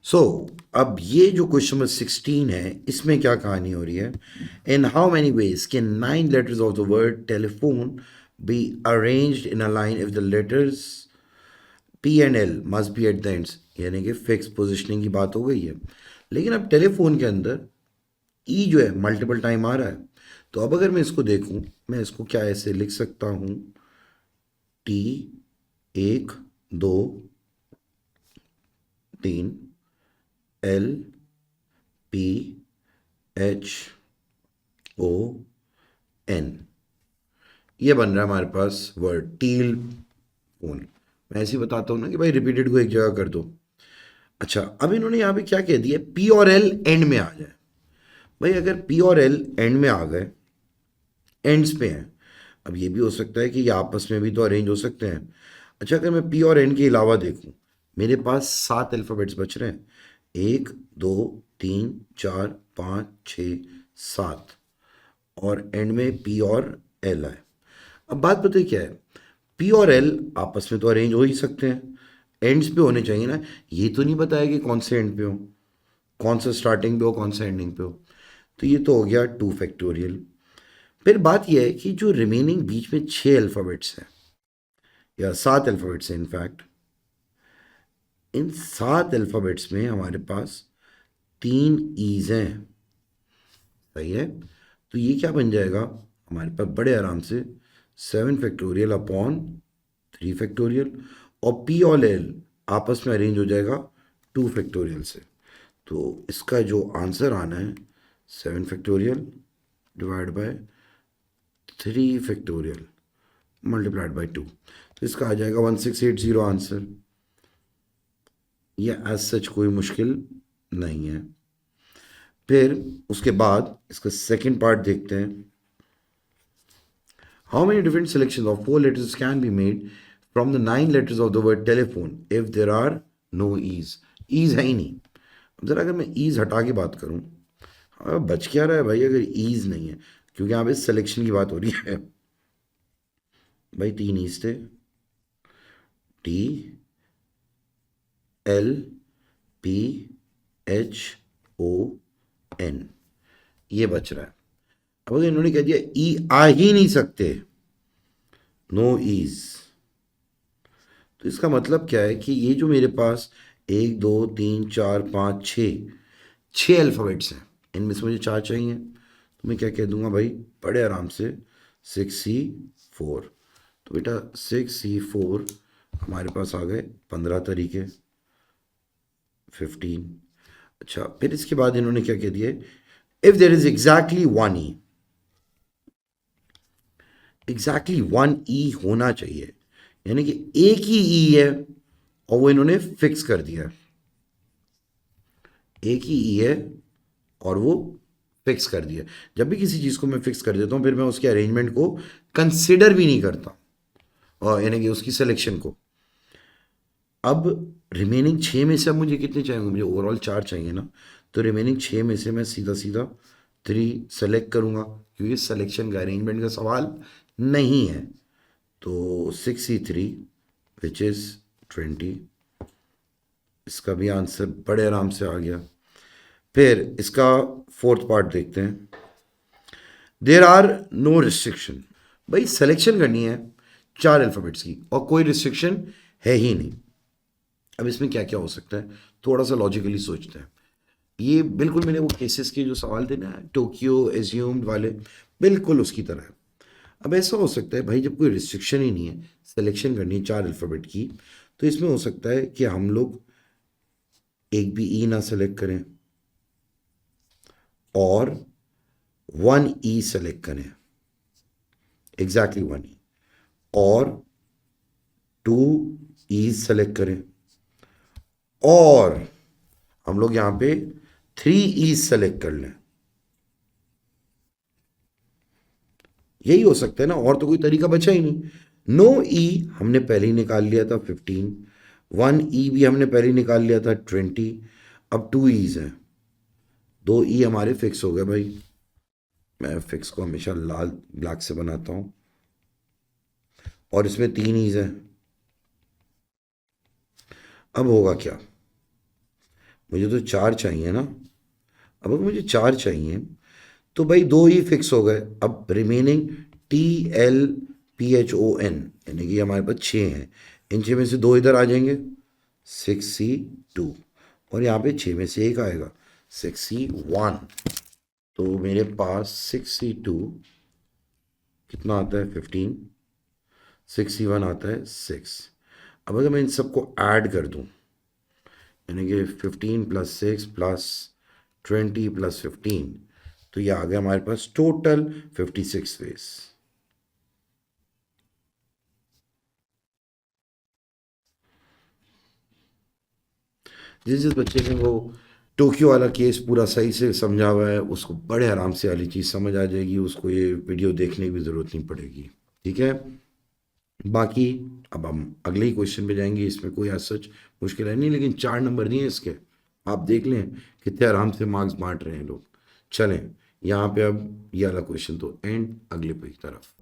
सो अब ये जो क्वेश्चन नंबर 16 है, इसमें क्या कहानी हो रही है? In how many ways can 9 letters of the word telephone be arranged in a line if the letters P and L must be at the ends? यानी कि फिक्स पोजिशनिंग की बात हो गई है, लेकिन अब टेलीफोन के अंदर ई जो है मल्टीपल टाइम आ रहा है। तो अब अगर मैं इसको देखूं, मैं इसको क्या ऐसे लिख सकता हूं? टी, एक, दो, तीन, एल, पी, एच, ओ, एन। ये बन रहा है हमारे पास वर्ड टील फोन। मैं ऐसे ही बताता हूँ ना कि भाई रिपीटेड को एक जगह कर दो। अच्छा, अब इन्होंने यहाँ पे क्या कह दिया? पी और एल एंड में आ जाए। भाई अगर पी और एल एंड में आ गए, एंड्स पे हैं, अब ये भी हो सकता है कि ये आपस में भी तो अरेंज हो सकते हैं। अच्छा, अगर मैं पी और एन के अलावा देखूं, मेरे पास 7 अल्फ़ाबेट्स बच रहे हैं। 1, 2, 3, 4, 5, 6, 7, और एंड में पी और एल है। अब बात पता है क्या है? पी और एल आपस में तो अरेंज हो ही सकते हैं, एंड्स पे होने चाहिए ना। ये तो नहीं बताया कि कौन से एंड पे हो, कौन सा स्टार्टिंग पे हो, कौन सा एंडिंग पे हो। तो ये तो हो गया 2 फैक्टोरियल। फिर बात यह है कि जो रिमेनिंग बीच में 6 अल्फ़ाबेट्स हैं, या 7 अल्फ़ाबेट्स हैं इनफैक्ट, इन 7 अल्फ़ाबेट्स में हमारे पास 3 ईज हैं। सही है? तो ये क्या बन जाएगा हमारे पास बड़े आराम से? 7 फैक्टोरियल अपॉन 3 फैक्टोरियल, और पी और एल आपस में अरेंज हो जाएगा 2 फैक्टोरियल से। तो इसका जो आंसर आना है, 7 factorial divide by 3 factorial multiplied by 2। तो इसका आ जाएगा 1680 आंसर। ये एज सच कोई मुश्किल नहीं है। फिर उसके बाद इसका सेकंड पार्ट देखते हैं। How many different selection of 4 letters can be made from the 9 letters of the word telephone if there are no E's? E's है ही नहीं। अब जरा अगर मैं ईज हटा के बात करूं, बच क्या रहा है भाई अगर ईज नहीं है? क्योंकि यहाँ पे सिलेक्शन की बात हो रही है। भाई 3 ईज थे, टी, एल, पी, एच, ओ, एन। ये बच रहा है। अब अगर इन्होंने कह दिया ई आ ही नहीं सकते, नो ईज, तो इसका मतलब क्या है कि ये जो मेरे पास 1, 2, 3, 4, 5, 6 6 अल्फ़ाबेट्स हैं, इनमें से मुझे 4 चाहिए, तो मैं क्या कह दूंगा भाई बड़े आराम से? 6C4। तो बेटा 6C4 हमारे पास आ गए 15 तरीके, 15। अच्छा, फिर इसके बाद इन्होंने क्या कह दिया? If there is exactly 1 E, exactly 1 ई होना चाहिए, यानी कि एक ही ई है और वो इन्होंने फिक्स कर दिया है। एक ही ई है और वो फिक्स कर दिया। जब भी किसी चीज़ को मैं फिक्स कर देता हूँ, फिर मैं उसके अरेंजमेंट को कंसिडर भी नहीं करता, और यानी कि उसकी सिलेक्शन को। अब रिमेनिंग 6 में से अब मुझे कितने चाहिए? मुझे ओवरऑल 4 चाहिए ना। तो रिमेनिंग 6 में से मैं सीधा सीधा 3 सेलेक्ट करूँगा, क्योंकि सिलेक्शन का अरेंजमेंट का सवाल नहीं है। तो 6C3 विच इज़ 20। इसका भी आंसर बड़े आराम से आ गया। फिर इसका फोर्थ पार्ट देखते हैं। There are no restriction. भाई सिलेक्शन करनी है 4 अल्फ़ाबेट्स की और कोई रिस्ट्रिक्शन है ही नहीं। अब इसमें क्या क्या हो सकता है, थोड़ा सा लॉजिकली सोचते हैं। ये बिल्कुल मैंने वो केसेस के जो सवाल थे ना, टोक्यो एज्यूम्ड वाले, बिल्कुल उसकी तरह है। अब ऐसा हो सकता है भाई, जब कोई रिस्ट्रिक्शन ही नहीं है, सिलेक्शन करनी है 4 अल्फ़ाबेट की, तो इसमें हो सकता है कि हम लोग एक भी ई ना सेलेक्ट करें और 1 ई सेलेक्ट करें, एग्जैक्टली 1 ई, और 2 ई सेलेक्ट करें, और हम लोग यहां पे 3 ई सेलेक्ट कर लें। यही हो सकता है ना, और तो कोई तरीका बचा ही नहीं। नो ई हमने पहले ही निकाल लिया था 15, 1 ई भी हमने पहले ही निकाल लिया था 20। अब 2 ईज हैं, 2 ई हमारे फिक्स हो गए भाई। मैं फिक्स को हमेशा लाल ब्लैक से बनाता हूं, और इसमें 3 ईज हैं। अब होगा क्या? मुझे तो 4 चाहिए ना। अब अगर मुझे 4 चाहिए तो भाई 2 ही फिक्स हो गए। अब रिमेनिंग TLPHON, यानी कि हमारे पास 6 हैं। इन 6 में से 2 इधर आ जाएंगे, 6C2, और यहाँ पे 6 में से एक आएगा, 6C1। तो मेरे पास 6C2 कितना आता है, 15, 6C1 आता है 6। अब अगर मैं इन सबको ऐड कर दूं, यानी कि 15 प्लस 6 प्लस 20 प्लस 15, तो ये आ गया हमारे पास टोटल 56 वेज। जिस बच्चे ने वो टोक्यो वाला केस पूरा सही से समझा हुआ है, उसको बड़े आराम से वाली चीज़ समझ आ जाएगी, उसको ये वीडियो देखने की भी ज़रूरत नहीं पड़ेगी। ठीक है। बाकी अब हम अगले ही क्वेश्चन पे जाएंगे। इसमें कोई आज सच मुश्किल है नहीं, लेकिन 4 नंबर दिए इसके, आप देख लें कितने आराम से मार्क्स बांट रहे हैं लोग। चलें यहाँ पे अब ये वाला क्वेश्चन तो एंड, अगले पे की तरफ।